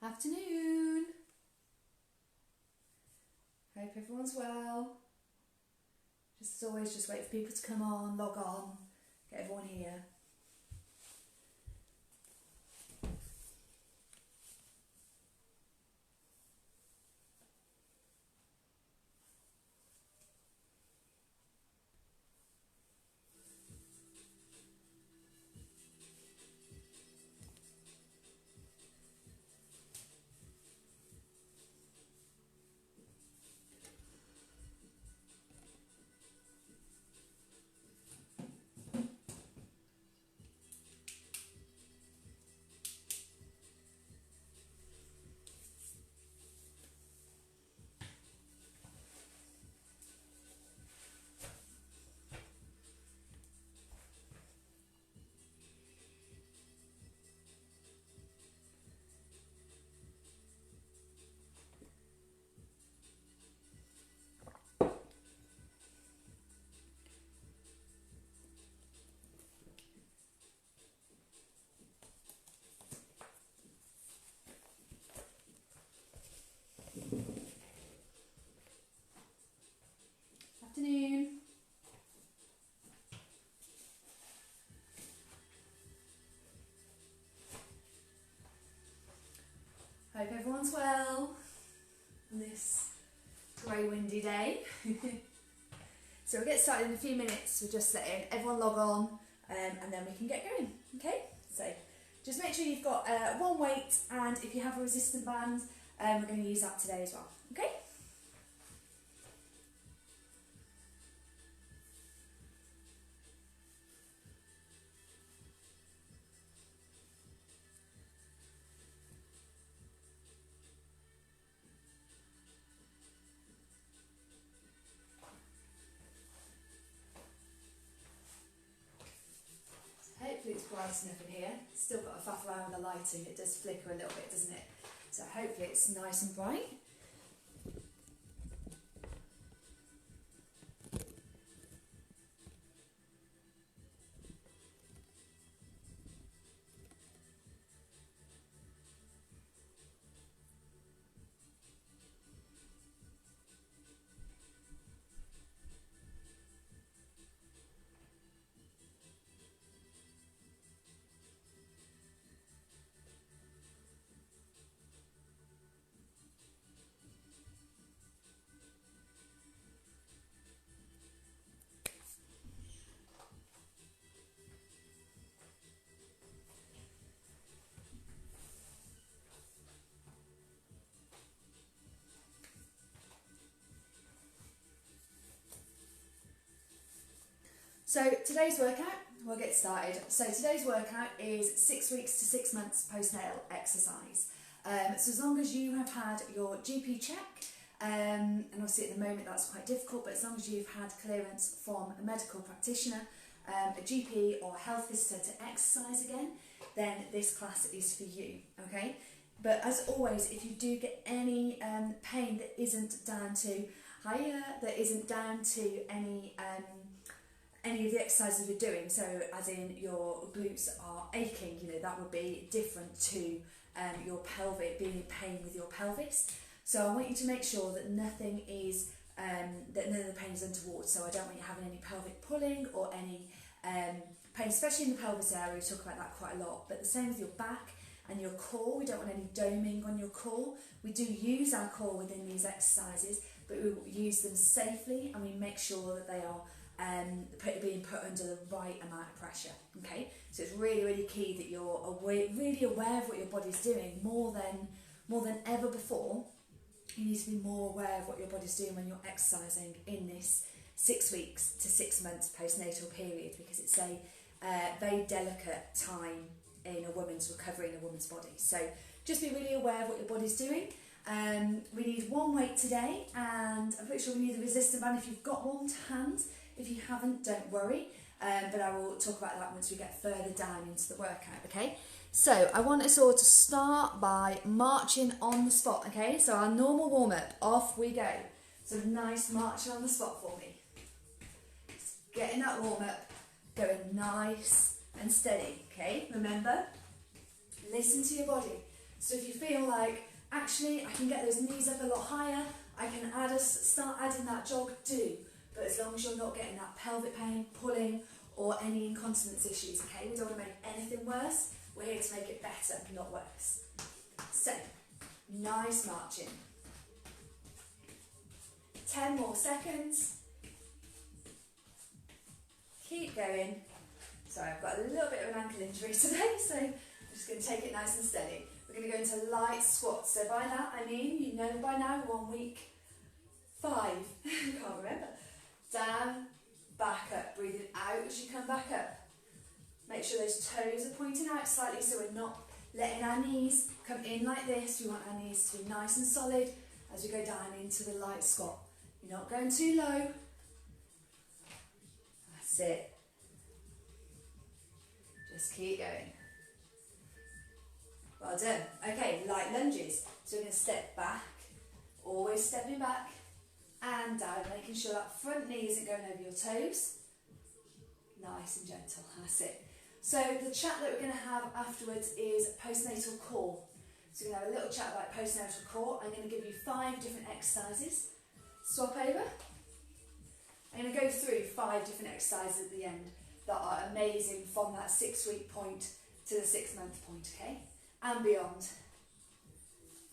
Afternoon. Hope everyone's well. Just as always, just wait for people to come on, log on, get everyone here. Afternoon. Hope everyone's well on this grey windy day. So we'll get started in a few minutes. We're just letting everyone log on and then we can get going. Okay, so just make sure you've got one weight, and if you have a resistant band, we're going to use that today as well. Okay. Hopefully it's bright enough in here. Still got to faff around with the lighting. It does flicker a little bit, doesn't it? So hopefully it's nice and bright. So today's workout, we'll get started. So today's workout is 6 weeks to 6 months postnatal exercise. So as long as you have had your GP check, and obviously at the moment that's quite difficult, but as long as you've had clearance from a medical practitioner, a GP or health visitor to exercise again, then this class is for you, okay? But as always, if you do get any pain that isn't down to any of the exercises we're doing, so as in your glutes are aching, you know, that would be different to your pelvic, being in pain with your pelvis. So I want you to make sure that nothing is, that none of the pain is untoward. So I don't want you having any pelvic pulling or any pain, especially in the pelvis area. We talk about that quite a lot, but the same with your back and your core. We don't want any doming on your core. We do use our core within these exercises, but we use them safely and we make sure that they are being put under the right amount of pressure. Okay, so it's really, really key that you're really aware of what your body's doing more than ever before. You need to be more aware of what your body's doing when you're exercising in this 6 weeks to 6 months postnatal period, because it's a very delicate time in a woman's recovery, in a woman's body. So just be really aware of what your body's doing. We need one weight today, and I'm pretty sure we need a resistant band if you've got one to hand. If you haven't, don't worry, but I will talk about that once we get further down into the workout, okay? So I want us all to start by marching on the spot, okay? So our normal warm-up, off we go. So nice marching on the spot for me. Just getting that warm-up, going nice and steady, okay? Remember, listen to your body. So if you feel like, actually, I can get those knees up a lot higher, I can start adding that jog, do. But as long as you're not getting that pelvic pain, pulling, or any incontinence issues, okay? We don't want to make anything worse. We're here to make it better, not worse. So, nice marching. 10 more seconds. Keep going. Sorry, I've got a little bit of an ankle injury today, so I'm just going to take it nice and steady. We're going to go into light squats. So by that I mean, you know by now, 1 week 5, can't remember. Down, back up, breathing out as you come back up. Make sure those toes are pointing out slightly so we're not letting our knees come in like this. We want our knees to be nice and solid as we go down into the light squat. You're not going too low. That's it. Just keep going. Well done. Okay, light lunges. So we're going to step back, always stepping back and down, making sure that front knee isn't going over your toes. Nice and gentle, that's it. So the chat that we're going to have afterwards is postnatal core. So we're going to have a little chat about postnatal core. I'm going to give you 5 different exercises. Swap over. I'm going to go through 5 different exercises at the end that are amazing from that 6-week point to the 6-month point, okay? And beyond.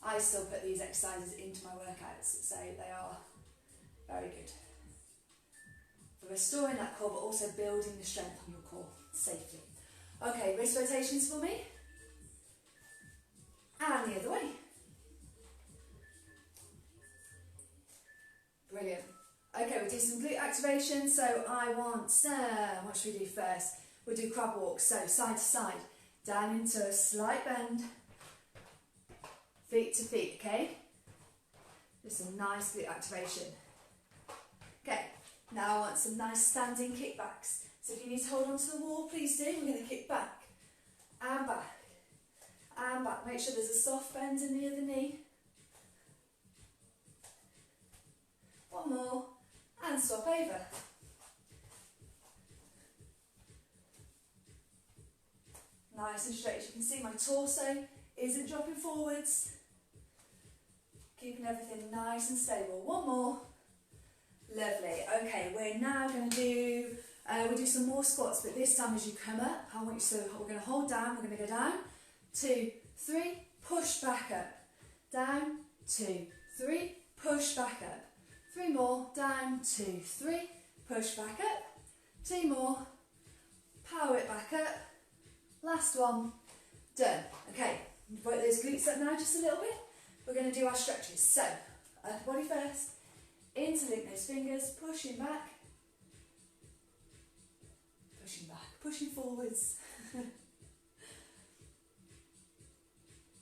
I still put these exercises into my workouts, so they are very good for restoring that core, but also building the strength on your core safely. Okay, wrist rotations for me. And the other way. Brilliant. Okay, we'll do some glute activation. So I want what should we do first? We'll do crab walks. So side to side, down into a slight bend, feet to feet, okay? Just some nice glute activation. Okay, now I want some nice standing kickbacks. So if you need to hold on to the wall, please do. We're going to kick back and back and back. Make sure there's a soft bend in the other knee. One more and swap over. Nice and straight. As you can see, my torso isn't dropping forwards. Keeping everything nice and stable. One more. Lovely. Okay, we're now going to do, we'll do some more squats, but this time as you come up, I want you to, we're going to hold down, we're going to go down, 2, 3, push back up, down, 2, 3, push back up, 3 more, down, 2, 3, push back up, 2 more, power it back up, last one, done. Okay, work those glutes up now just a little bit. We're going to do our stretches. So, upper body first, interlink those fingers, pushing back, pushing forwards.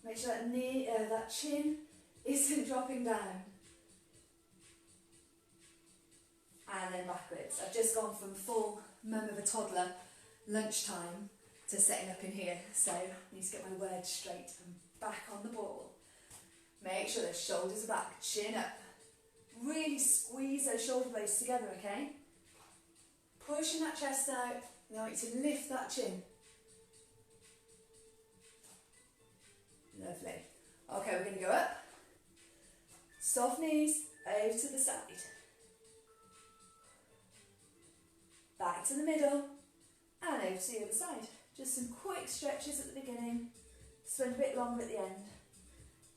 Make sure that knee, that chin isn't dropping down. And then backwards. I've just gone from full mum of a toddler lunchtime to setting up in here, so I need to get my words straight. I'm back on the ball. Make sure the shoulders are back, chin up. Really squeeze those shoulder blades together, okay? Pushing that chest out, and I want you to lift that chin. Lovely. Okay, we're going to go up. Soft knees, over to the side. Back to the middle, and over to the other side. Just some quick stretches at the beginning, spend a bit longer at the end,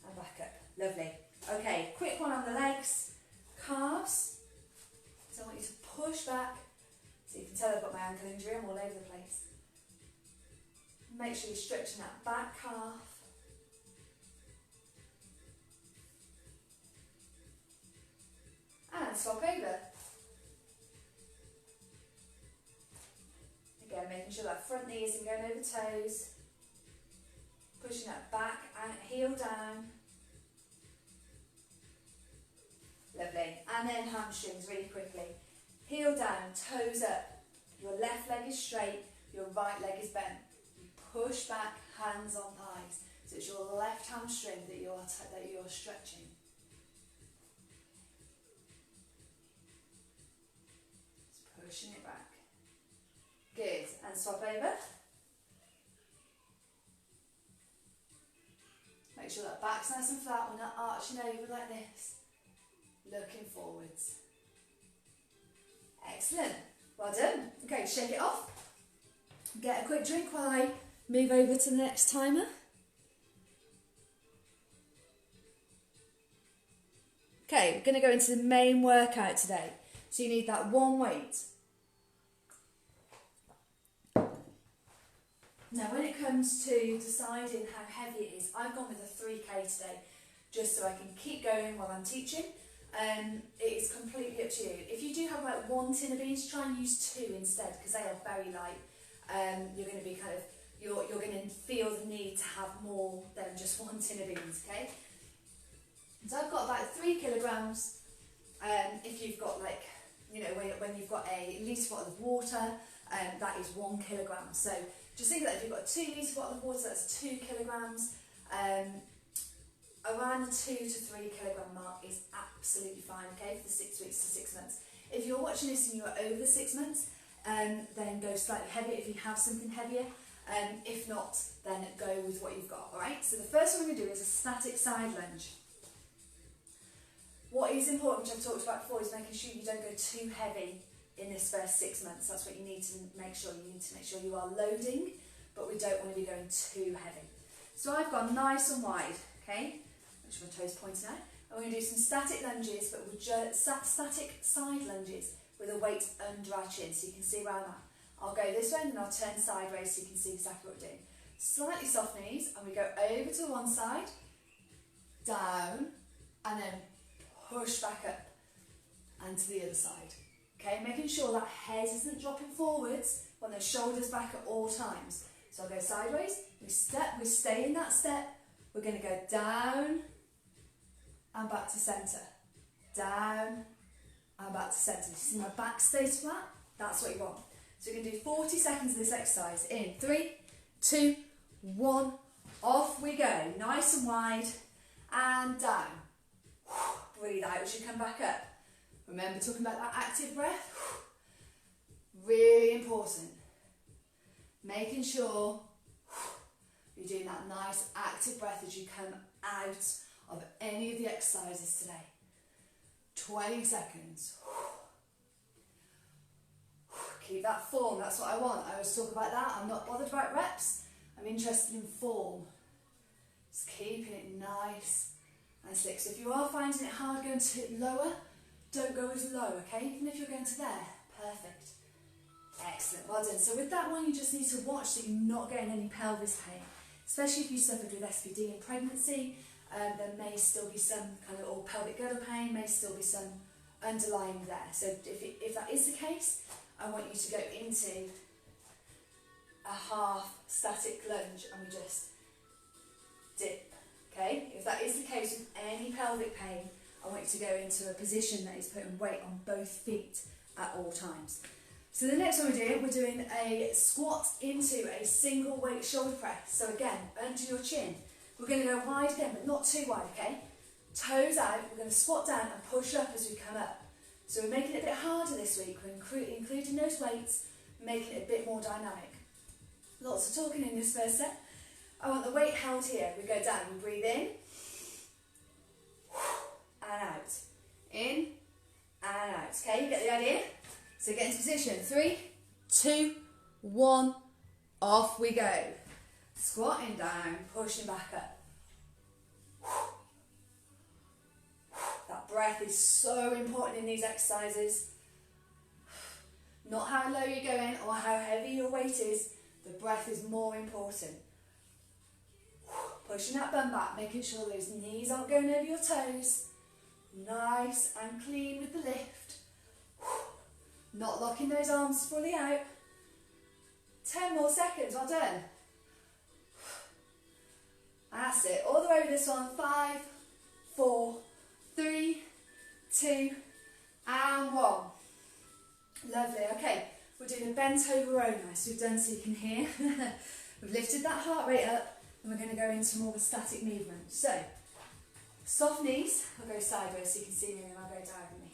and back up. Lovely. Okay, quick one on the legs. Calves. So I want you to push back. So you can tell I've got my ankle injury, I'm all over the place. Make sure you're stretching that back calf. And swap over. Again, making sure that front knee isn't going over toes. Pushing that back and heel down. Lovely. And then hamstrings really quickly. Heel down, toes up. Your left leg is straight, your right leg is bent. You push back, hands on thighs. So it's your left hamstring that you're stretching. Just pushing it back. Good. And swap over. Make sure that back's nice and flat. We're not arching over like this. Looking forwards. Excellent. Well done. Okay, shake it off. Get a quick drink while I move over to the next timer. Okay, we're going to go into the main workout today. So you need that one weight. Now when it comes to deciding how heavy it is, I've gone with a 3K today, just so I can keep going while I'm teaching. It is completely up to you. If you do have like one tin of beans, try and use 2 instead, because they are very light. You're going to be you're going to feel the need to have more than just 1 tin of beans, okay? So I've got about 3 kilograms. If you've got when you've got a litre bottle of water, that is 1 kilogram. So just think that if you've got a 2 litre bottle of water, that's 2 kilograms. Around the 2 to 3 kilogram mark is absolutely fine, okay, for the 6 weeks to 6 months. If you're watching this and you're over the 6 months, then go slightly heavier if you have something heavier. If not, then go with what you've got, alright? So the first one we're going to do is a static side lunge. What is important, which I've talked about before, is making sure you don't go too heavy in this first 6 months. That's what you need to make sure. You need to make sure you are loading, but we don't want to be going too heavy. So I've gone nice and wide, okay? Make sure my toes pointing out. And we're going to do some static lunges, but with static side lunges with a weight under our chin, so you can see where I'm at. I'll go this way and then I'll turn sideways so you can see exactly what we're doing. Slightly soft knees, and we go over to one side, down, and then push back up and to the other side. Okay, making sure that head isn't dropping forwards when the shoulders back at all times. So I'll go sideways, we step, we stay in that step, we're going to go down and back to centre. Down and back to centre. You see my back stays flat? That's what you want. So we're going to do 40 seconds of this exercise. In 3, 2, 1, off we go. Nice and wide and down. Breathe out as you come back up. Remember talking about that active breath? Really important. Making sure you're doing that nice active breath as you come out of any of the exercises today. 20 seconds. Keep that form, that's what I want. I always talk about that. I'm not bothered about reps. I'm interested in form. Just keeping it nice and slick. So if you are finding it hard going to lower, don't go as low, okay? Even if you're going to there, perfect. Excellent, well done. So with that one, you just need to watch that you're not getting any pelvis pain, especially if you suffered with SPD in pregnancy. There may still be some or pelvic girdle pain, may still be some underlying there. So if that is the case, I want you to go into a half static lunge and we just dip, okay? If that is the case with any pelvic pain, I want you to go into a position that is putting weight on both feet at all times. So the next one we're doing a squat into a single weight shoulder press. So again, under your chin. We're going to go wide again, but not too wide, okay? Toes out, we're going to squat down and push up as we come up. So we're making it a bit harder this week. We're including those weights, making it a bit more dynamic. Lots of talking in this first set. I want the weight held here. We go down, we breathe in, and out. In, and out. Okay, you get the idea? So get into position. 3, 2, 1, off we go. Squatting down, pushing back up. That breath is so important in these exercises. Not how low you're going or how heavy your weight is, the breath is more important. Pushing that bum back, making sure those knees aren't going over your toes. Nice and clean with the lift. Not locking those arms fully out. 10 more seconds, well done. That's it, all the way with this one. 5, 4, 3, 2, and 1. Lovely, okay. We're doing a bent over row now, so we've done so you can hear. We've lifted that heart rate up, and we're going to go into more of a static movement. So, soft knees, I'll go sideways so you can see me, and I'll go diagonally.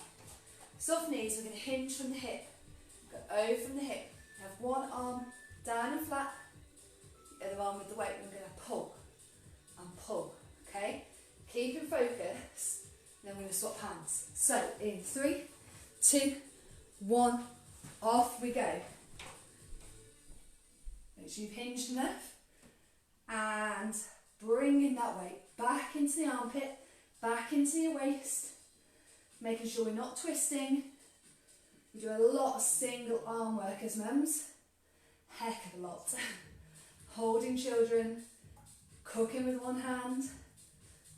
Soft knees, we're going to hinge from the hip, go over from the hip. Have one arm down and flat, the other arm with the weight, and we're going to pull and pull, okay? Keep in focus, and then we're going to swap hands. So, in 3, 2, 1, off we go. Make sure you've hinged enough, and bringing that weight back into the armpit, back into your waist, making sure we're not twisting. We do a lot of single arm work as mums, heck of a lot. Holding children, cooking with one hand,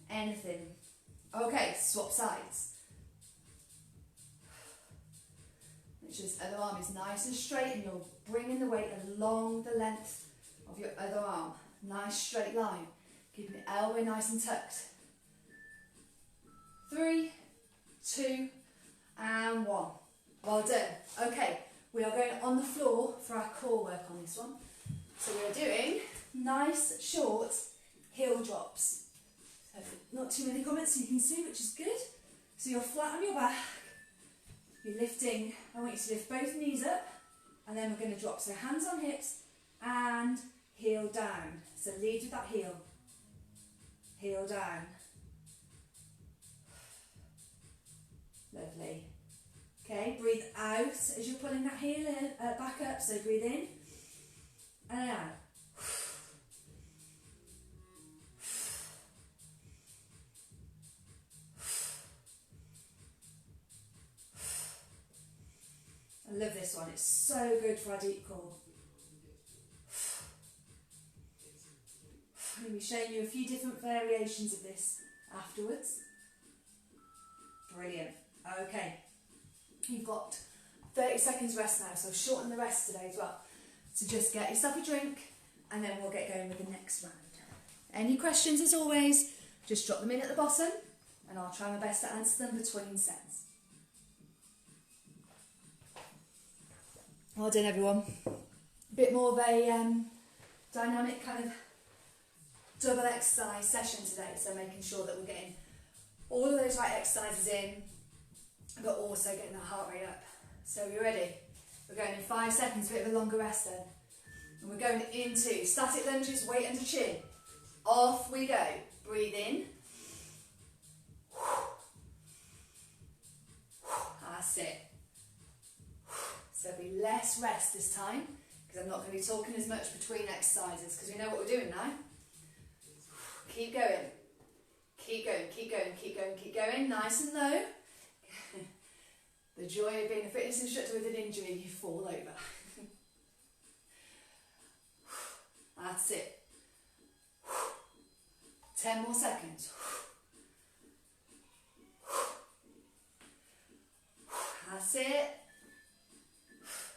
anything. Okay, swap sides. Make sure this other arm is nice and straight and you're bringing the weight along the length of your other arm. Nice straight line, keeping the elbow nice and tucked. 3, 2, and 1. Well done. Okay, we are going on the floor for our core work on this one. So we are doing nice, short heel drops. So not too many comments so you can see, which is good. So you're flat on your back. You're lifting, I want you to lift both knees up, and then we're going to drop. So hands on hips and heel down. So lead with that heel. Heel down. Lovely. Okay, breathe out as you're pulling that heel in, back up. So breathe in and out. I love this one. It's so good for our deep core. I'm going to be showing you a few different variations of this afterwards. Brilliant. Okay, you've got 30 seconds rest now, so I've shortened the rest today as well. So just get yourself a drink and then we'll get going with the next round. Any questions, as always, just drop them in at the bottom and I'll try my best to answer them between sets. Well done, everyone. A bit more of a dynamic kind of double exercise session today, so making sure that we're getting all of those right exercises in, but also getting the heart rate up. So we're ready. We're going in 5 seconds, a bit of a longer rest then. And we're going into static lunges, weight under chin. Off we go. Breathe in. That's it. So there'll be less rest this time, because I'm not going to be talking as much between exercises, because we know what we're doing now. Keep going. Keep going, keep going, keep going, keep going. Nice and low. The joy of being a fitness instructor with an injury, you fall over. That's it. 10 more seconds. That's it.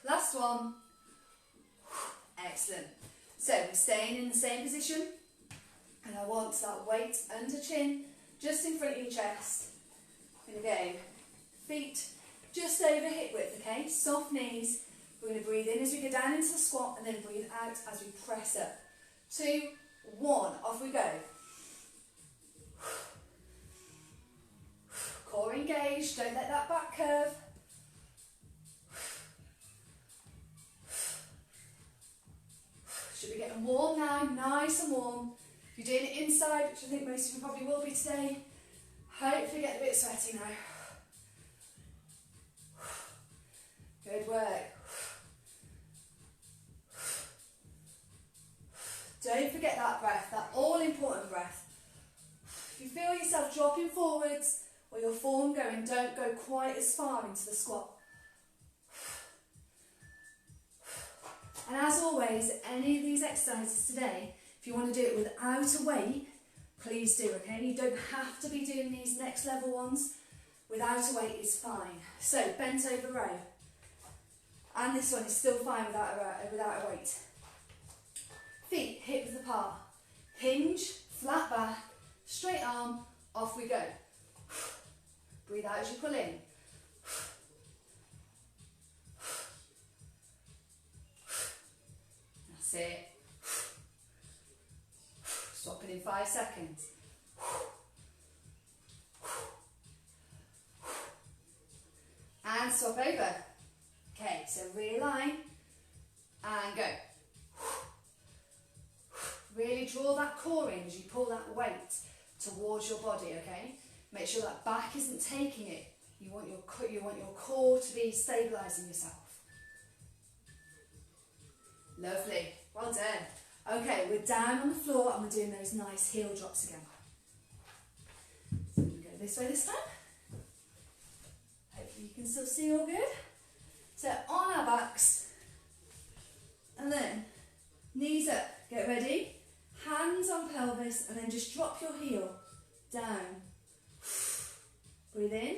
Last one. Excellent. So we're staying in the same position, and I want that weight under chin, just in front of your chest. Going to go feet just over hip width, okay? Soft knees. We're going to breathe in as we go down into the squat, and then breathe out as we press up. 2, 1, off we go. Core engaged, don't let that back curve. Should be getting warm now, nice and warm. If you're doing it inside, which I think most of you probably will be today, hopefully get a bit sweaty now. Good work. Don't forget that breath, that all-important breath. If you feel yourself dropping forwards or your form going, don't go quite as far into the squat. And as always, any of these exercises today, if you want to do it without a weight, please do, okay? You don't have to be doing these next level ones. Without a weight is fine. So, bent over row. And this one is still fine without a weight. Feet hip width apart. Hinge, flat back, straight arm, off we go. Breathe out as you pull in. That's it. Swapping in 5 seconds. And swap over. Okay, so realign and go. Really draw that core in as you pull that weight towards your body, okay? Make sure that back isn't taking it. You want your core to be stabilising yourself. Lovely, well done. Okay, we're down on the floor and we're doing those nice heel drops again. So we go this way this time. Hopefully you can still see all good. So on our backs, and then knees up, get ready, hands on pelvis, and then just drop your heel down. Breathe in.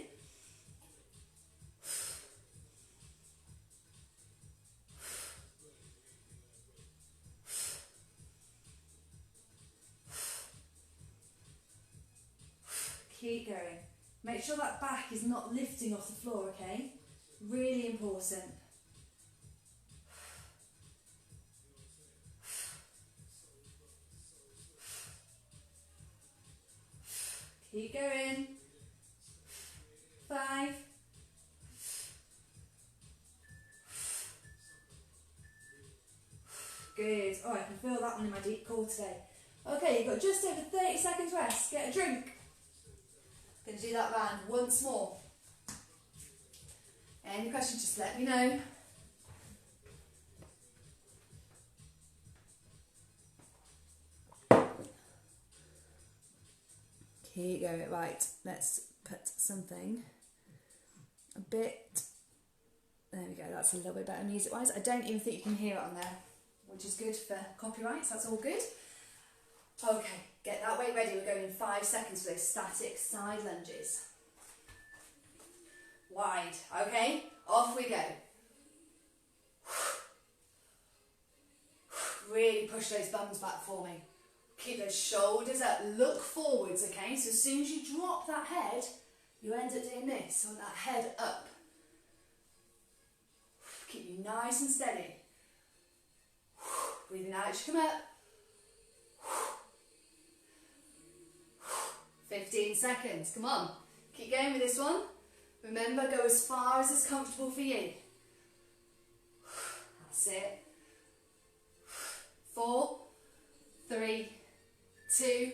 Keep going. Make sure that back is not lifting off the floor, okay? Really important. Keep going. 5. Good. Oh, I can feel that one in my deep core today. Okay, you've got just over 30 seconds rest. Get a drink. Going to do that round once more. Any questions, just let me know. Keep going. Right, let's put something a bit, there we go, that's a little bit better music wise. I don't even think you can hear it on there, which is good for copyrights, that's all good. Okay, get that weight ready. We're going in 5 seconds for those static side lunges. Wide, okay, off we go. Really push those bums back for me. Keep those shoulders up, look forwards, okay? So as soon as you drop that head, you end up doing this, so that head up. Keep you nice and steady. Breathing out as you come up. 15 seconds, come on. Keep going with this one. Remember, go as far as is comfortable for you. That's it. 4, 3, 2,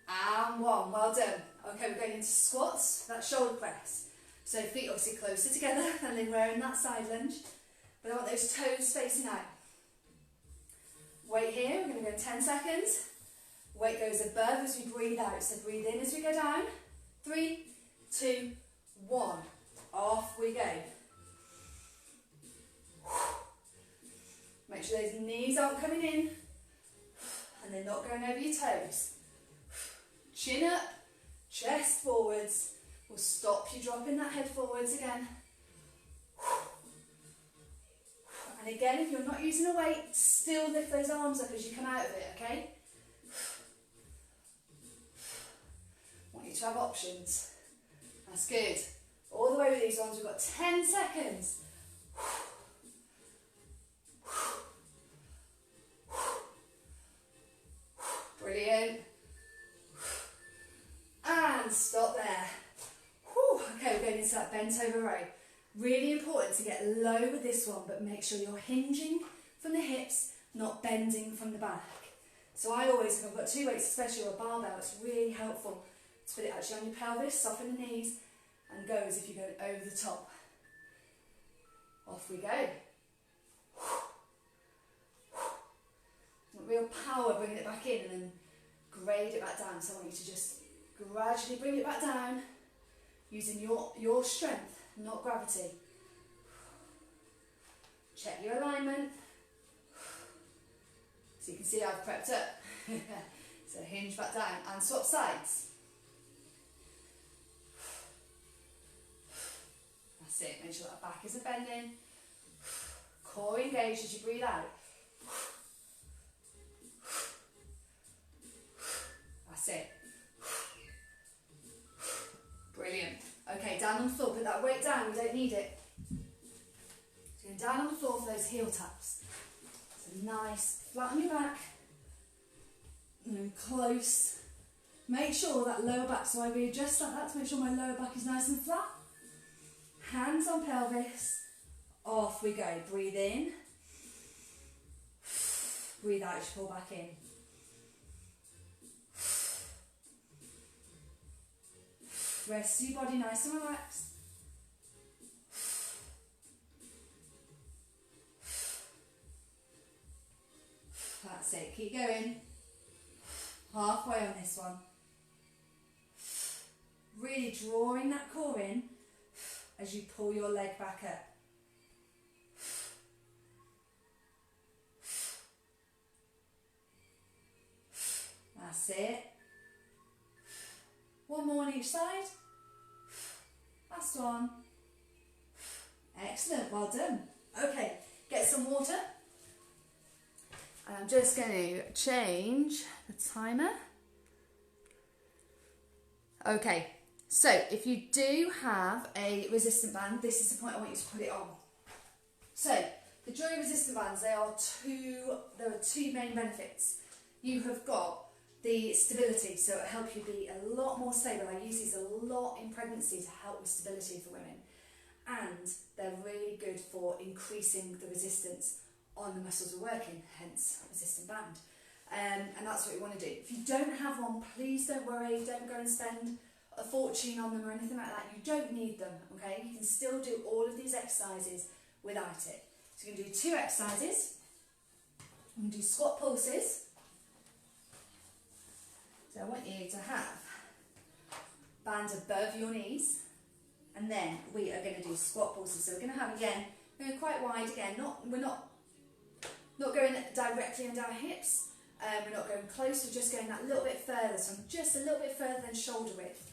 and 1. Well done. Okay, we're going into squats, that shoulder press. So feet obviously closer together than they were in that side lunge. But I want those toes facing out. Weight here, we're going to go 10 seconds. Weight goes above as we breathe out. So breathe in as we go down. 3, 2, 1. Off we go. Make sure those knees aren't coming in and they're not going over your toes. Chin up, chest forwards. We'll stop you dropping that head forwards again. And again, if you're not using a weight, still lift those arms up as you come out of it, okay? Want you to have options. That's good. All the way with these ones, we've got 10 seconds. Brilliant. And stop there. Whew. Okay, we're going into that bent over row. Really important to get low with this one, but make sure you're hinging from the hips, not bending from the back. So I always, if I've got 2 weights, especially or a barbell, it's really helpful to put it actually on your pelvis, soften the knees, and go as if you're going over the top. Off we go. Real power bringing it back in and then grade it back down. So I want you to just gradually bring it back down using your strength, not gravity. Check your alignment. So you can see I've prepped up. So hinge back down and swap sides. That's it. Make sure that back isn't bending. Core engaged as you breathe out. That's it. Brilliant. Okay, down on the floor. Put that weight down. We don't need it. So going down on the floor for those heel taps. So nice. Flat on your back. And then close. Make sure that lower back. So I readjust like that to make sure my lower back is nice and flat. Hands on pelvis. Off we go. Breathe in. Breathe out as you pull back in. Rest your body nice and relaxed. That's it, keep going. Halfway on this one. Really drawing that core in as you pull your leg back up. That's it. One more on each side. Last one. Excellent, well done. Okay, get some water. And I'm just going to change the timer. Okay, so if you do have a resistant band, this is the point I want you to put it on. So, the joint resistant bands, there are two main benefits. You have got the stability, so it'll help you be a lot more stable. I use these a lot in pregnancy to help with stability for women. And they're really good for increasing the resistance on the muscles we're working, hence resistant band. And that's what you want to do. If you don't have one, please don't worry, don't go and spend a fortune on them or anything like that. You don't need them, okay? You can still do all of these exercises without it. So you can do 2 exercises. You can do squat pulses. So I want you to have bands above your knees, and then we are going to do squat pulses. So we're going to have, again, going quite wide again. We're not going directly under our hips. We're not going close. We're just going that little bit further. So I'm just a little bit further than shoulder width,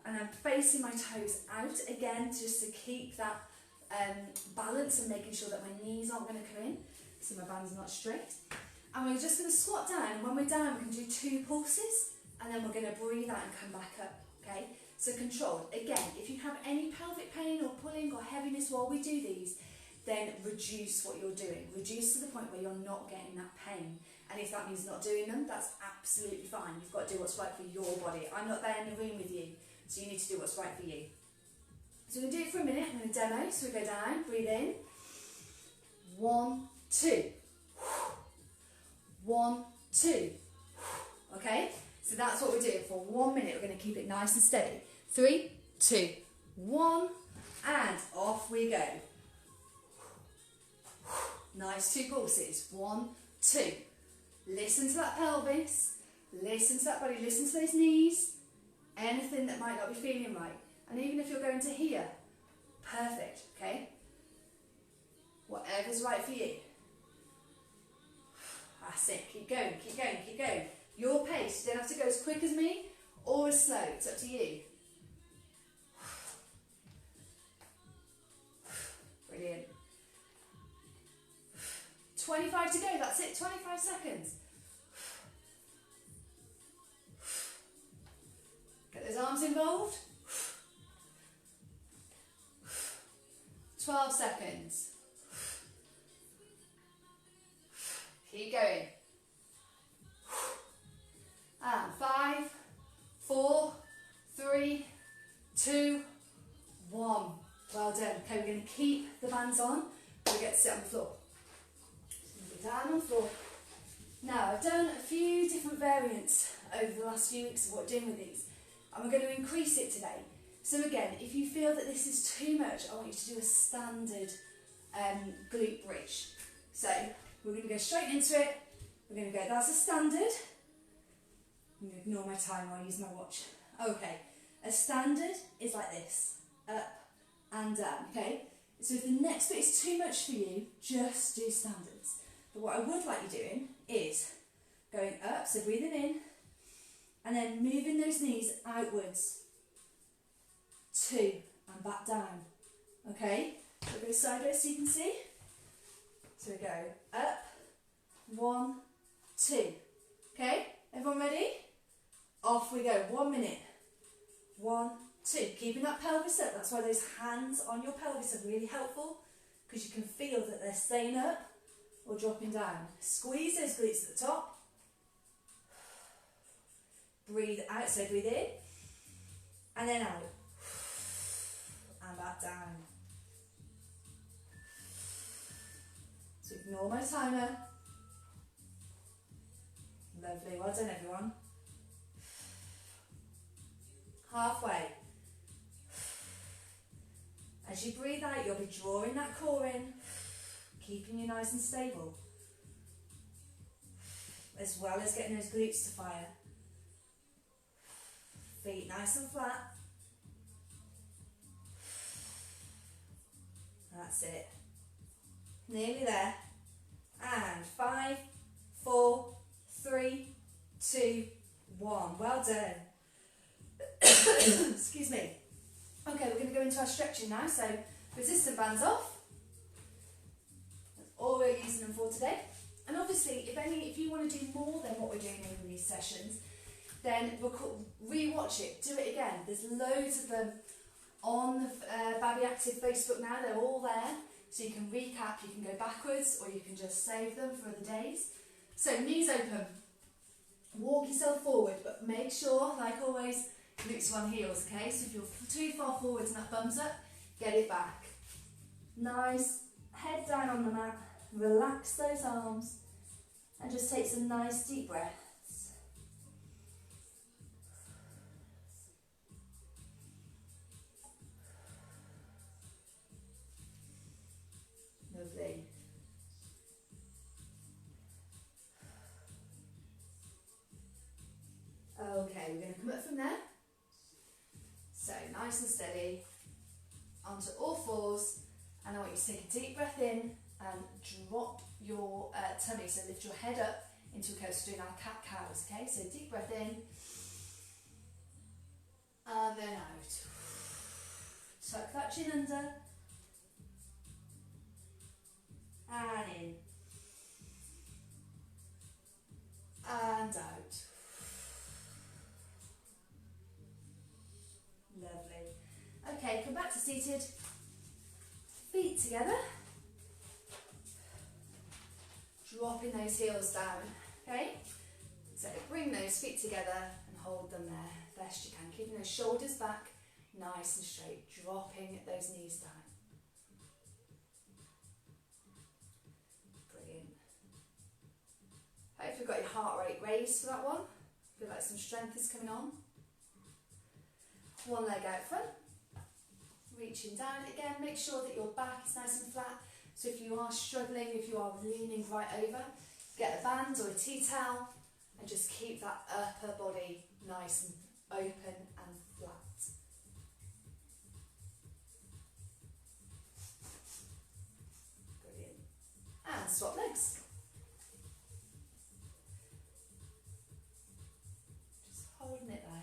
and I'm facing my toes out again, just to keep that balance and making sure that my knees aren't going to come in. So my bands are not straight. And we're just going to squat down, and when we're down, we can do 2 pulses, and then we're going to breathe out and come back up, okay? So controlled. Again, if you have any pelvic pain or pulling or heaviness while we do these, then reduce what you're doing. Reduce to the point where you're not getting that pain. And if that means not doing them, that's absolutely fine. You've got to do what's right for your body. I'm not there in the room with you, so you need to do what's right for you. So we're going to do it for a minute. I'm going to demo. So we go down, breathe in. 1, 2. 1, 2. Okay? So that's what we're doing for 1 minute. We're going to keep it nice and steady. 3, 2, 1, and off we go. Nice 2 pulses. 1, 2. Listen to that pelvis. Listen to that body. Listen to those knees. Anything that might not be feeling right. And even if you're going to here, perfect, okay? Whatever's right for you. That's it. Keep going, keep going, keep going. Your pace. You don't have to go as quick as me or as slow. It's up to you. Brilliant. 25 to go. That's it. 25 seconds. Get those arms involved. 12 seconds. Keep going. And 5, 4, 3, 2, 1. Well done. Okay, we're going to keep the bands on. We get to sit on the floor. So down on the floor. Now, I've done a few different variants over the last few weeks of what we're doing with these, and we're going to increase it today. So again, if you feel that this is too much, I want you to do a standard glute bridge. So we're going to go straight into it. We're going to go, that's a standard. I'm going to ignore my time while I use my watch. Okay, a standard is like this, up and down, okay? So if the next bit is too much for you, just do standards. But what I would like you doing is going up, so breathing in, and then moving those knees outwards, 2, and back down, okay? So go sideways so you can see. So we go up, 1, 2, okay? Everyone ready? Off we go, 1 minute. 1, 2. Keeping that pelvis up. That's why those hands on your pelvis are really helpful, because you can feel that they're staying up or dropping down. Squeeze those glutes at the top. Breathe out, so breathe in. And then out. And back down. So ignore my timer. Lovely, well done everyone. Halfway. As you breathe out, you'll be drawing that core in, keeping you nice and stable, as well as getting those glutes to fire. Feet nice and flat. That's it. Nearly there. And 5, 4, 3, 2, 1. Well done. Excuse me. Okay, we're going to go into our stretching now. So resistant bands off. That's all we're using them for today. And obviously, if you want to do more than what we're doing in these sessions, then re-watch it, do it again. There's loads of them on the Babi Actif Facebook now. They're all there, so you can recap, you can go backwards, or you can just save them for other days. So knees open, walk yourself forward, but make sure, like always, glutes on heels, okay? So if you're too far forwards and that bums up, get it back. Nice, head down on the mat, relax those arms, and just take some nice deep breaths. Lovely. Okay, we're going to come up from there. So nice and steady, onto all fours, and I want you to take a deep breath in and drop your tummy, so lift your head up into a curve, so doing our cat-cows, okay? So deep breath in, and then out. Tuck that chin under, and in, and out. Lovely. Okay, come back to seated, feet together, dropping those heels down, okay? So bring those feet together and hold them there best you can, keeping those shoulders back, nice and straight, dropping those knees down. Brilliant. Hope you've got your heart rate raised for that one. Feel like some strength is coming on. One leg out front, reaching down again, make sure that your back is nice and flat. So if you are struggling, if you are leaning right over, get a band or a tea towel and just keep that upper body nice and open and flat. Brilliant. And swap legs. Just holding it there.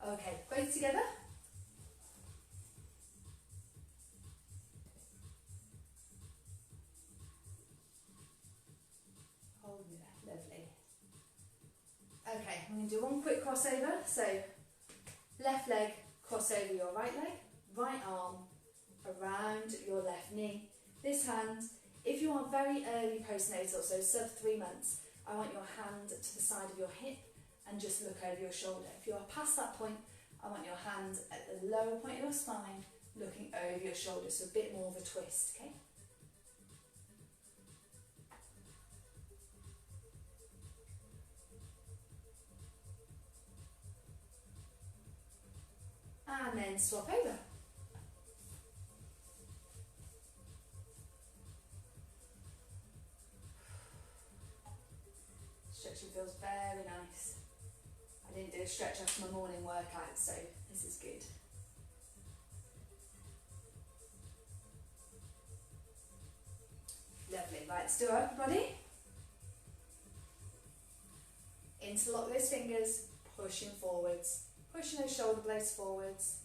Okay, both together. Hold me there, lovely. Okay, I'm going to do one quick crossover. So, left leg, cross over your right leg, right arm around your left knee. This hand, if you are very early postnatal, so sub 3 months, I want your hand to the side of your hip and just look over your shoulder. If you are past that point, I want your hand at the lower point of your spine, looking over your shoulder, so a bit more of a twist, okay? And then swap over. Stretching feels very nice. I didn't do a stretch after my morning workout, so this is good. Lovely. Right, let's do our upper body. Interlock those fingers, pushing forwards, pushing those shoulder blades forwards.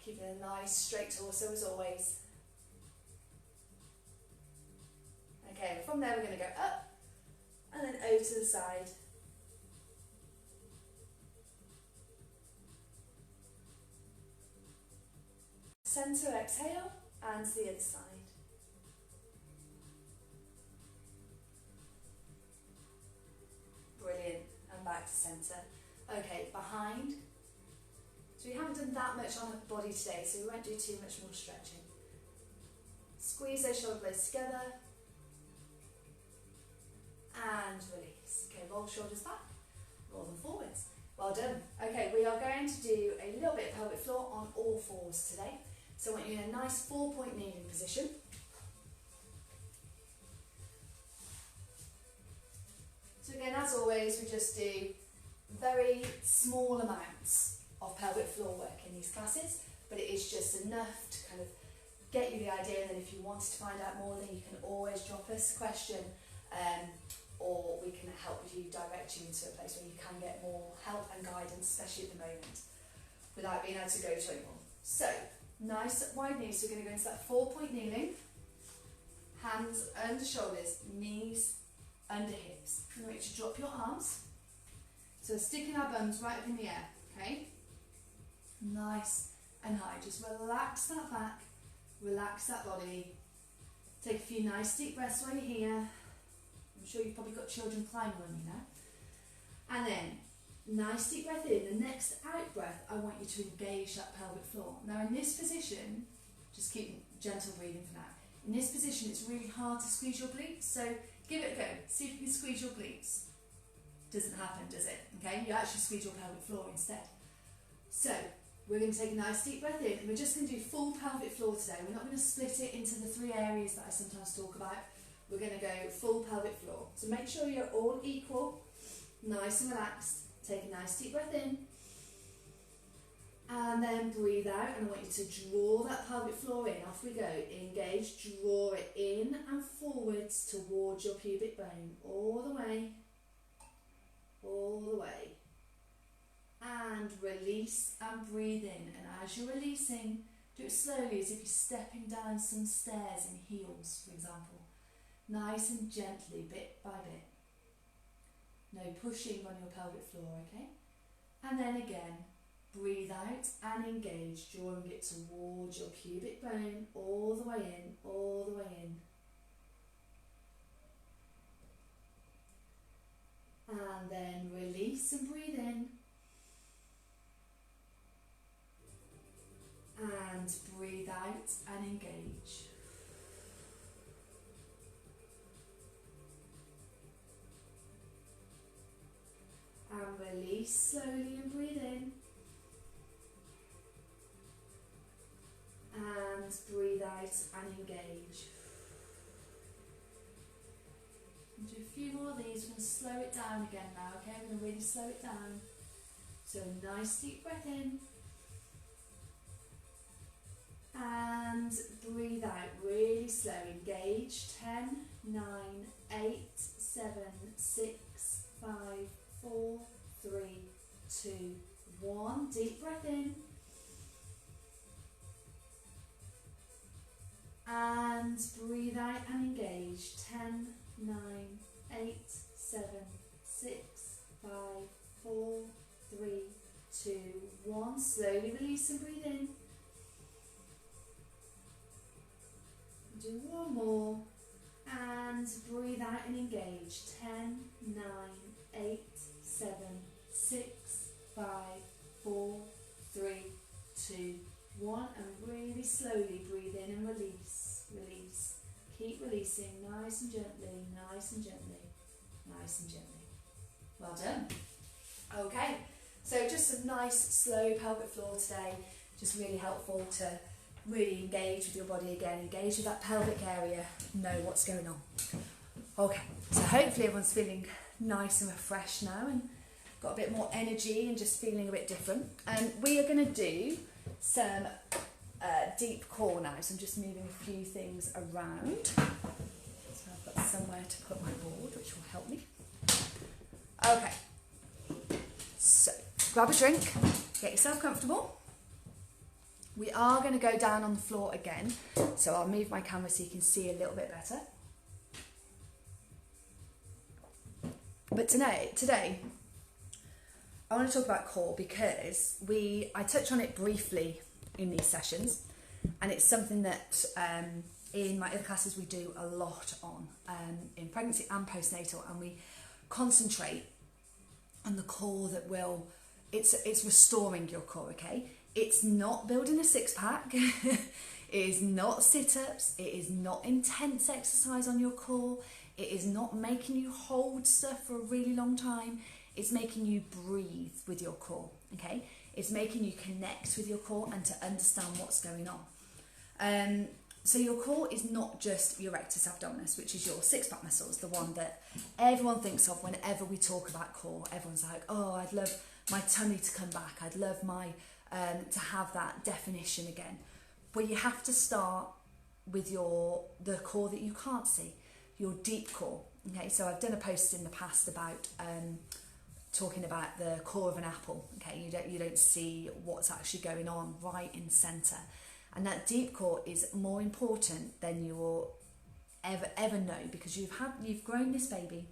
Keeping a nice straight torso as always. Okay, from there we're going to go up and then over to the side. Centre, exhale, and to the other side. Brilliant, and back to centre. Okay, behind. So we haven't done that much on the body today, so we won't do too much more stretching. Squeeze those shoulder blades together. and release. Okay, roll shoulders back, roll them forwards. Well done. Okay, we are going to do a little bit of pelvic floor on all fours today. So I want you in a nice 4-point kneeling position. So again, as always, we just do very small amounts of pelvic floor work in these classes, but it is just enough to kind of get you the idea that if you wanted to find out more, then you can always drop us a question, or we can help you, direct you into a place where you can get more help and guidance, especially at the moment, without being able to go to anyone. So, nice wide knees. So we're going to go into that 4-point kneeling, hands under shoulders, knees under hips. I want you to drop your arms. So sticking our bums right up in the air, okay? Nice and high. Just relax that back, relax that body. Take a few nice deep breaths while you're here. I'm sure you've probably got children climbing on you now. And then, nice deep breath in. The next out breath, I want you to engage that pelvic floor. Now in this position, just keep gentle breathing for now. In this position, it's really hard to squeeze your glutes, so give it a go. See if you can squeeze your glutes. Doesn't happen, does it? Okay, you actually squeeze your pelvic floor instead. So, we're going to take a nice deep breath in, and we're just going to do full pelvic floor today. We're not going to split it into the 3 areas that I sometimes talk about. We're going to go full pelvic floor. So make sure you're all equal, nice and relaxed. Take a nice deep breath in, and then breathe out, and I want you to draw that pelvic floor in. Off we go. Engage, draw it in and forwards towards your pubic bone, all the way, all the way. And release and breathe in. And as you're releasing, do it slowly as if you're stepping down some stairs in heels, for example. Nice and gently, bit by bit. No pushing on your pelvic floor, okay? And then again, breathe out and engage, drawing it towards your pubic bone, all the way in, all the way in. And then release and breathe in. And breathe out and engage. And release slowly and breathe in. And breathe out and engage. And do a few more of these. We're going to slow it down again now, okay? We're going to really slow it down. So nice deep breath in. And breathe out really slow. Engage. 10, 9, 8, 7, 6, 5, 4, 3, 2, 1. Deep breath in. And breathe out and engage. 10, 9, 8, 7, 6, 5, 4, 3, 2, 1. Slowly release and breathe in. Do one more. And breathe out and engage. 10, 9, 8, 7, 6, 5, 4, 3, 2, 1. And really slowly breathe in and release. Release. Keep releasing nice and gently, nice and gently, nice and gently. Well done. Okay, so just some nice slow pelvic floor today. Just really helpful to really engage with your body again, engage with that pelvic area, know what's going on. Okay, so hopefully everyone's feeling nice and refreshed now and got a bit more energy and just feeling a bit different. And we are going to do some deep core now, so I'm just moving a few things around. So I've got somewhere to put my board, which will help me. Okay, so grab a drink, get yourself comfortable. We are going to go down on the floor again, so I'll move my camera so you can see a little bit better. But today, I want to talk about core because I touch on it briefly in these sessions, and it's something that in my other classes we do a lot on in pregnancy and postnatal, and we concentrate on the core that will, it's restoring your core, okay? It's not building a six-pack, it is not sit-ups, it is not intense exercise on your core, It is not making you hold stuff for a really long time. It's making you breathe with your core, okay? It's making you connect with your core and to understand what's going on. So your core is not just your rectus abdominis, which is your six-pack muscles, the one that everyone thinks of whenever we talk about core. Everyone's like, oh, I'd love my tummy to come back. I'd love my to have that definition again. But you have to start with the core that you can't see, your deep core. Okay, so I've done a post in the past about talking about the core of an apple. Okay, you don't see what's actually going on right in the centre. And that deep core is more important than you will ever know, because you've grown this baby,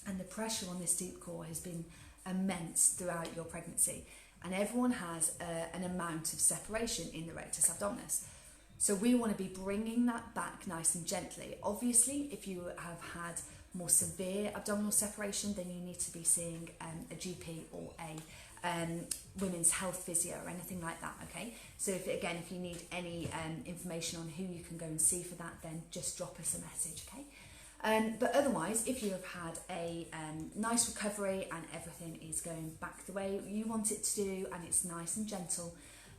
and the pressure on this deep core has been immense throughout your pregnancy. And everyone has an amount of separation in the rectus abdominis. So we want to be bringing that back nice and gently. Obviously, if you have had more severe abdominal separation, then you need to be seeing a GP or a women's health physio or anything like that, okay? So if you need any information on who you can go and see for that, then just drop us a message, okay? But otherwise, if you have had a nice recovery and everything is going back the way you want it to do and it's nice and gentle,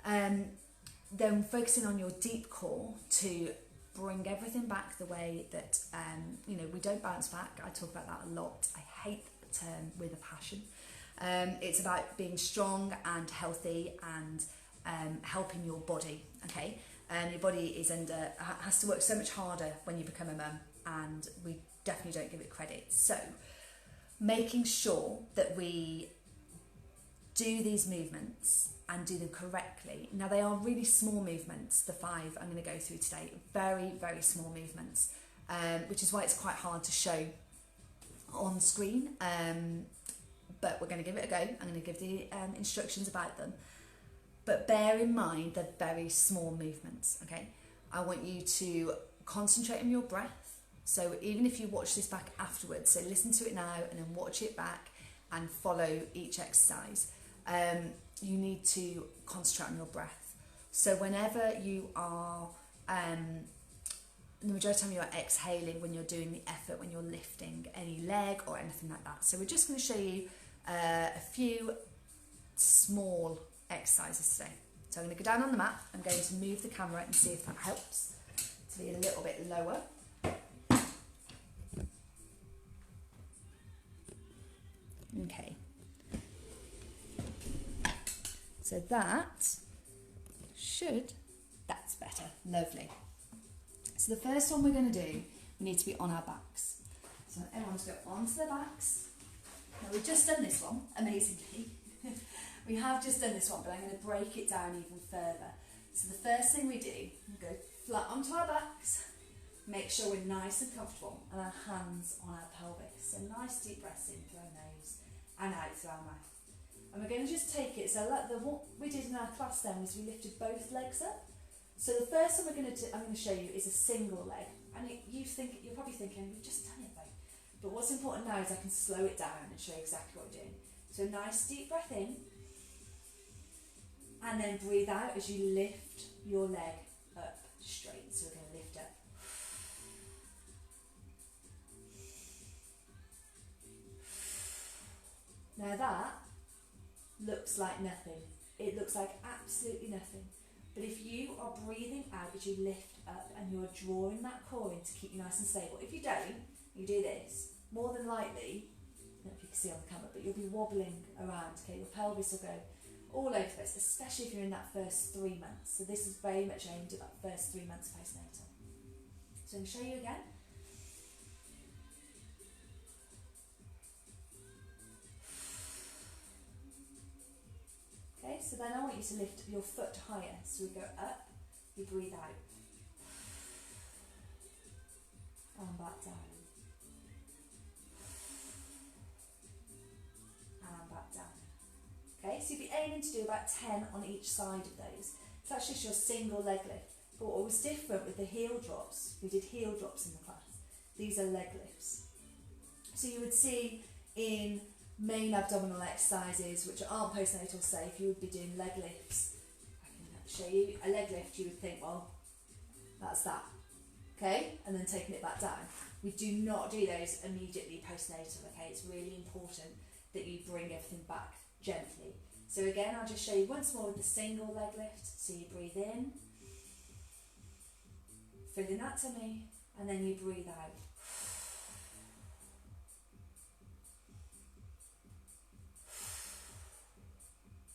then focusing on your deep core to bring everything back the way that, we don't bounce back. I talk about that a lot. I hate the term with a passion. It's about being strong and healthy and helping your body, okay? Your body has to work so much harder when you become a mum, and we definitely don't give it credit. So making sure that we do these movements and do them correctly. Now, they are really small movements, the 5 I'm going to go through today, very, very small movements, which is why it's quite hard to show on screen. But we're going to give it a go. I'm going to give the instructions about them. But bear in mind they're very small movements, okay? I want you to concentrate on your breath. So even if you watch this back afterwards, so listen to it now and then watch it back and follow each exercise, you need to concentrate on your breath. So whenever you are, the majority of the time you are exhaling when you're doing the effort, when you're lifting any leg or anything like that. So we're just going to show you a few small exercises today. So I'm going to go down on the mat. I'm going to move the camera and see if that helps to be a little bit lower. Okay. So that's better. Lovely. So the first one we're going to do, we need to be on our backs. So everyone's go onto their backs. Now we've just done this one, amazingly. We have just done this one, but I'm going to break it down even further. So the first thing we do, we go flat onto our backs, make sure we're nice and comfortable, and our hands on our pelvis. So nice deep breaths in through our nose and out through our mouth. And we're going to just take it, so like what we did in our class then was we lifted both legs up. So the first one I'm going to show you is a single leg. And you're probably thinking, we've just done it, babe. But what's important now is I can slow it down and show you exactly what we're doing. So nice deep breath in. And then breathe out as you lift your leg up straight. So we're going to lift up. Now that looks like nothing. It looks like absolutely nothing. But if you are breathing out as you lift up and you're drawing that core in to keep you nice and stable, if you don't, you do this, more than likely, I don't know if you can see on the camera, but you'll be wobbling around, okay? Your pelvis will go all over the place, especially if you're in that first 3 months. So this is very much aimed at that first 3 months postnatal. So I'm going to show you again. Okay, so then I want you to lift your foot higher. So we go up, you breathe out, and back down, and back down. Okay, so you'd be aiming to do about 10 on each side of those. So that's just your single leg lift. But what was different with the heel drops, we did heel drops in the class. These are leg lifts. So you would see in main abdominal exercises, which aren't postnatal safe, you would be doing leg lifts. I can show you a leg lift. You would think, well, that's that, okay, and then taking it back down. We do not do those immediately postnatal, okay? It's really important that you bring everything back gently. So again, I'll just show you once more with the single leg lift. So you breathe in, filling that tummy, and then you breathe out.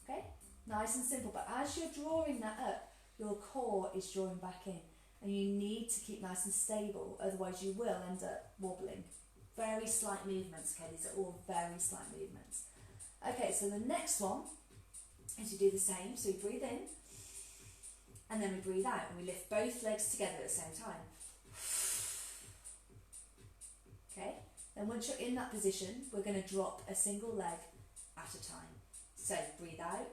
Okay, nice and simple, but as you're drawing that up, your core is drawing back in, and you need to keep nice and stable, otherwise you will end up wobbling. Very slight movements, okay, these are all very slight movements. Okay, so the next one is you do the same, so you breathe in, and then we breathe out, and we lift both legs together at the same time. Okay, then once you're in that position, we're going to drop a single leg at a time. So breathe out.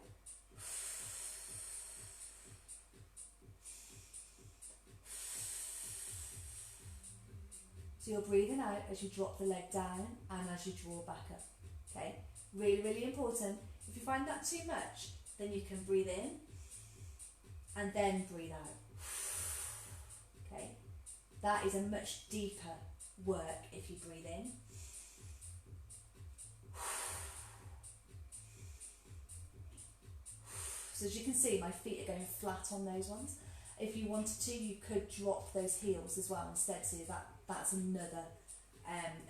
So you're breathing out as you drop the leg down and as you draw back up. Okay, really, really important. If you find that too much, then you can breathe in and then breathe out. Okay, that is a much deeper work if you breathe in. So as you can see, my feet are going flat on those ones. If you wanted to, you could drop those heels as well instead, so that's another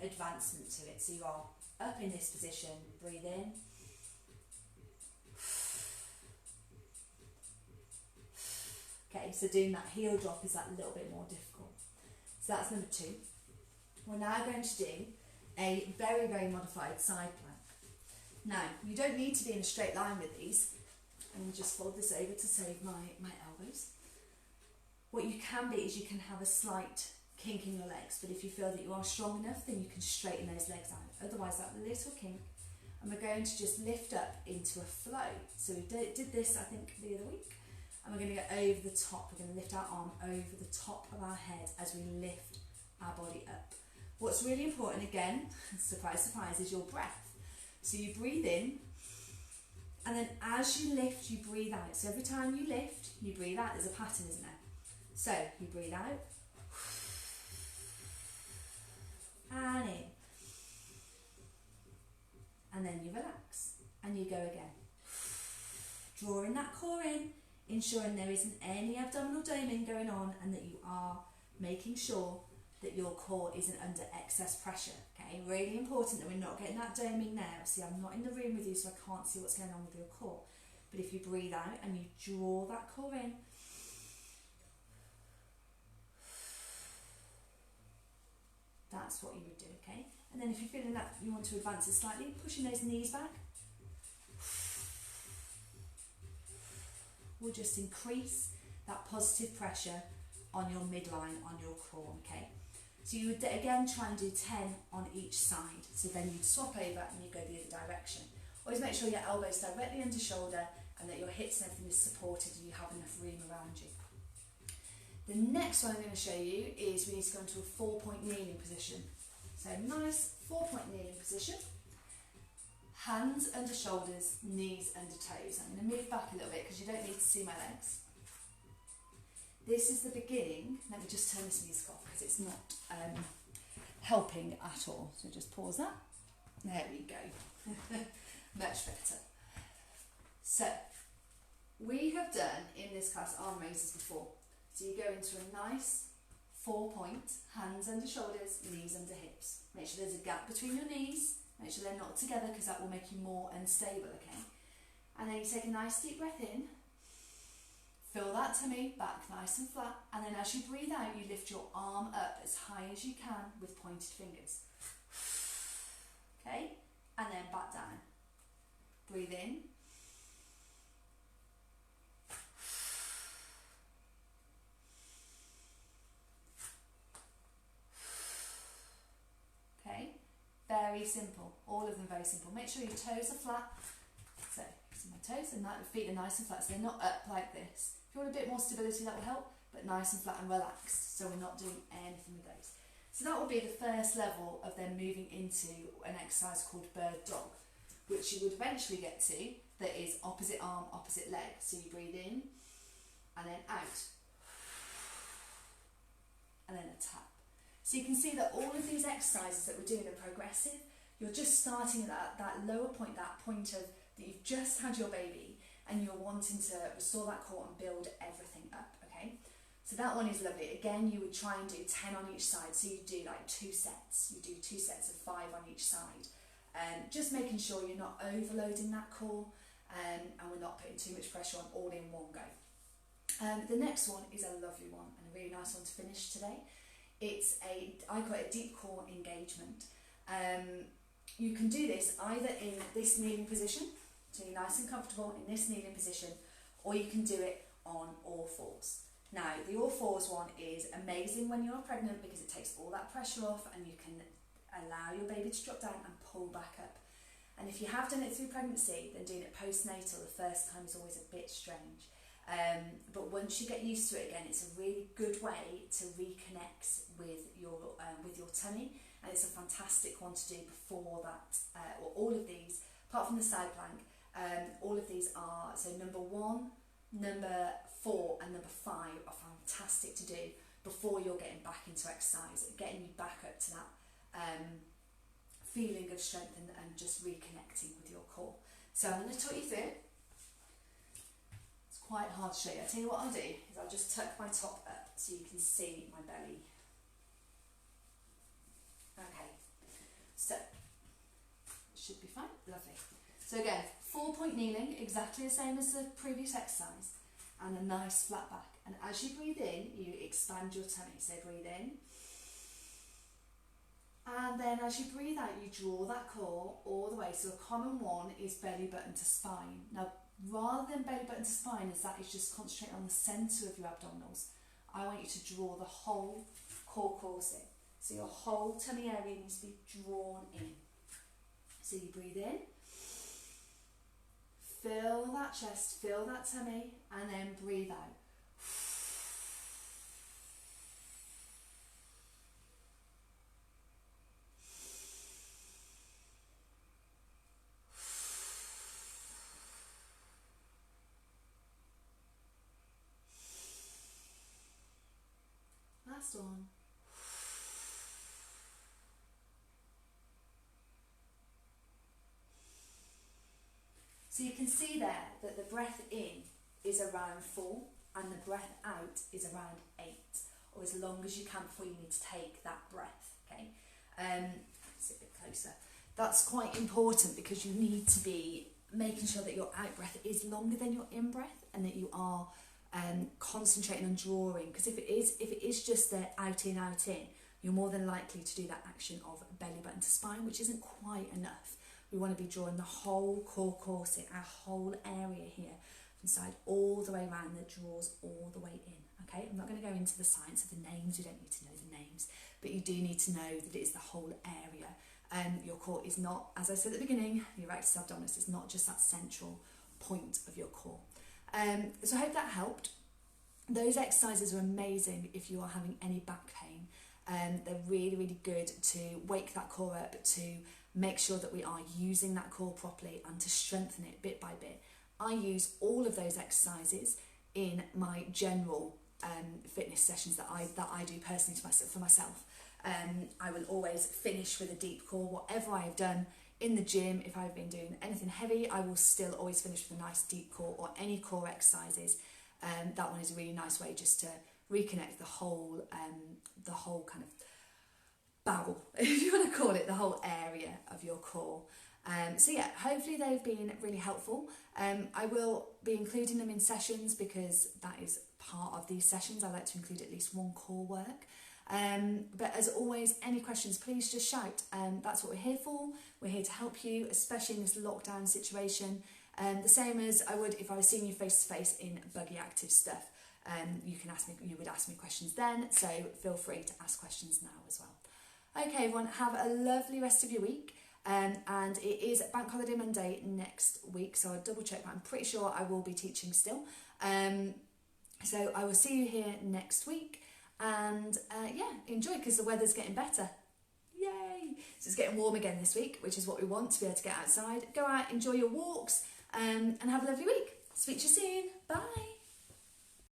advancement to it. So you are up in this position, breathe in. Okay, so doing that heel drop is that little bit more difficult. So that's number 2. We're now going to do a very, very modified side plank. Now, you don't need to be in a straight line with these. I'm going to just fold this over to save my elbows. What you can be is you can have a slight kink in your legs, but if you feel that you are strong enough, then you can straighten those legs out. Otherwise, that little kink. And we're going to just lift up into a flow. So we did this, I think, the other week. And we're going to go over the top. We're going to lift our arm over the top of our head as we lift our body up. What's really important, again, surprise, surprise, is your breath. So you breathe in, and then as you lift, you breathe out. So every time you lift, you breathe out. There's a pattern, isn't there? So you breathe out, and in, and then you relax, and you go again. Drawing that core in, ensuring there isn't any abdominal doming going on, and that you are making sure that your core isn't under excess pressure. Okay, really important that we're not getting that doming now. See, I'm not in the room with you, so I can't see what's going on with your core. But if you breathe out and you draw that core in, that's what you would do, okay? And then if you're feeling that you want to advance it slightly, pushing those knees back will just increase that positive pressure on your midline, on your core, okay? So you would again try and do 10 on each side. So then you'd swap over and you go the other direction. Always make sure your elbows directly under shoulder and that your hips and everything is supported and you have enough room around you. The next one I'm going to show you is we need to go into a 4-point kneeling position. So nice 4-point kneeling position. Hands under shoulders, knees under toes. I'm going to move back a little bit because you don't need to see my legs. This is the beginning. Let me just turn this music off because it's not helping at all. So just pause that. There we go. Much better. So we have done in this class arm raises before. So you go into a nice 4-point, hands under shoulders, knees under hips. Make sure there's a gap between your knees. Make sure they're not together because that will make you more unstable, okay? And then you take a nice deep breath in. Fill that tummy back nice and flat, and then as you breathe out, you lift your arm up as high as you can with pointed fingers. Okay? And then back down. Breathe in. Okay? Very simple. All of them very simple. Make sure your toes are flat. So, my toes and my feet are nice and flat, so they're not up like this. If you want a bit more stability, that will help, but nice and flat and relaxed, so we're not doing anything with those. So that will be the first level of them moving into an exercise called bird dog, which you would eventually get to, that is opposite arm, opposite leg. So you breathe in, and then out, and then a tap. So you can see that all of these exercises that we're doing are progressive. You're just starting at that lower point, that point of that you've just had your baby and you're wanting to restore that core and build everything up, okay? So that one is lovely. Again, you would try and do 10 on each side. So you do like 2 sets. You do 2 sets of 5 on each side. Just making sure you're not overloading that core and we're not putting too much pressure on all in one go. The next one is a lovely one and a really nice one to finish today. I call it a deep core engagement. You can do this either in this kneeling position, so you're nice and comfortable in this kneeling position, or you can do it on all fours. Now, the all fours one is amazing when you're pregnant because it takes all that pressure off and you can allow your baby to drop down and pull back up. And if you have done it through pregnancy, then doing it postnatal the first time is always a bit strange. But once you get used to it again, it's a really good way to reconnect with your tummy, and it's a fantastic one to do before that. All of these, apart from the side plank, all of these are, so number 1, number 4 and number 5 are fantastic to do before you're getting back into exercise, getting you back up to that feeling of strength and just reconnecting with your core. So I'm going to talk you through it. It's quite hard to show you. I'll tell you what I'll do is I'll just tuck my top up so you can see my belly. Okay, so it should be fine. Lovely. So again, 4-point kneeling, exactly the same as the previous exercise, and a nice flat back. And as you breathe in, you expand your tummy. So breathe in. And then as you breathe out, you draw that core all the way. So a common one is belly button to spine. Now, rather than belly button to spine, as that is just concentrating on the centre of your abdominals, I want you to draw the whole core corset. So your whole tummy area needs to be drawn in. So you breathe in, fill that chest, fill that tummy, and then breathe out. Last one. So you can see there that the breath in is around 4 and the breath out is around 8, or as long as you can before you need to take that breath, okay? Sit a bit closer. That's quite important because you need to be making sure that your out breath is longer than your in breath and that you are concentrating on drawing, because if it is just the out in, you're more than likely to do that action of belly button to spine, which isn't quite enough. We want to be drawing the whole core corset, our whole area here, from side all the way around, that draws all the way in. Okay, I'm not going to go into the science of the names, you don't need to know the names, but you do need to know that it is the whole area. Your core is not, as I said at the beginning, your rectus abdominis is not just that central point of your core. So I hope that helped. Those exercises are amazing if you are having any back pain. They're really, really good to wake that core up, to make sure that we are using that core properly and to strengthen it bit by bit. I use all of those exercises in my general fitness sessions that I do personally for myself. I will always finish with a deep core. Whatever I have done in the gym, if I've been doing anything heavy, I will still always finish with a nice deep core or any core exercises. That one is a really nice way just to reconnect the whole kind of barrel, if you want to call it, the whole area of your core. So yeah, hopefully they've been really helpful. I will be including them in sessions because that is part of these sessions. I like to include at least one core work. But as always, any questions, please just shout. That's what we're here for. We're here to help you, especially in this lockdown situation. The same as I would if I was seeing you face to face in Babi Actif stuff. You would ask me questions then, so feel free to ask questions now as well. Okay, everyone, have a lovely rest of your week. And it is Bank Holiday Monday next week, so I'll double check, but I'm pretty sure I will be teaching still. So I will see you here next week. And yeah, enjoy, because the weather's getting better. Yay! So it's getting warm again this week, which is what we want, to be able to get outside. Go out, enjoy your walks, and have a lovely week. Speak to you soon. Bye.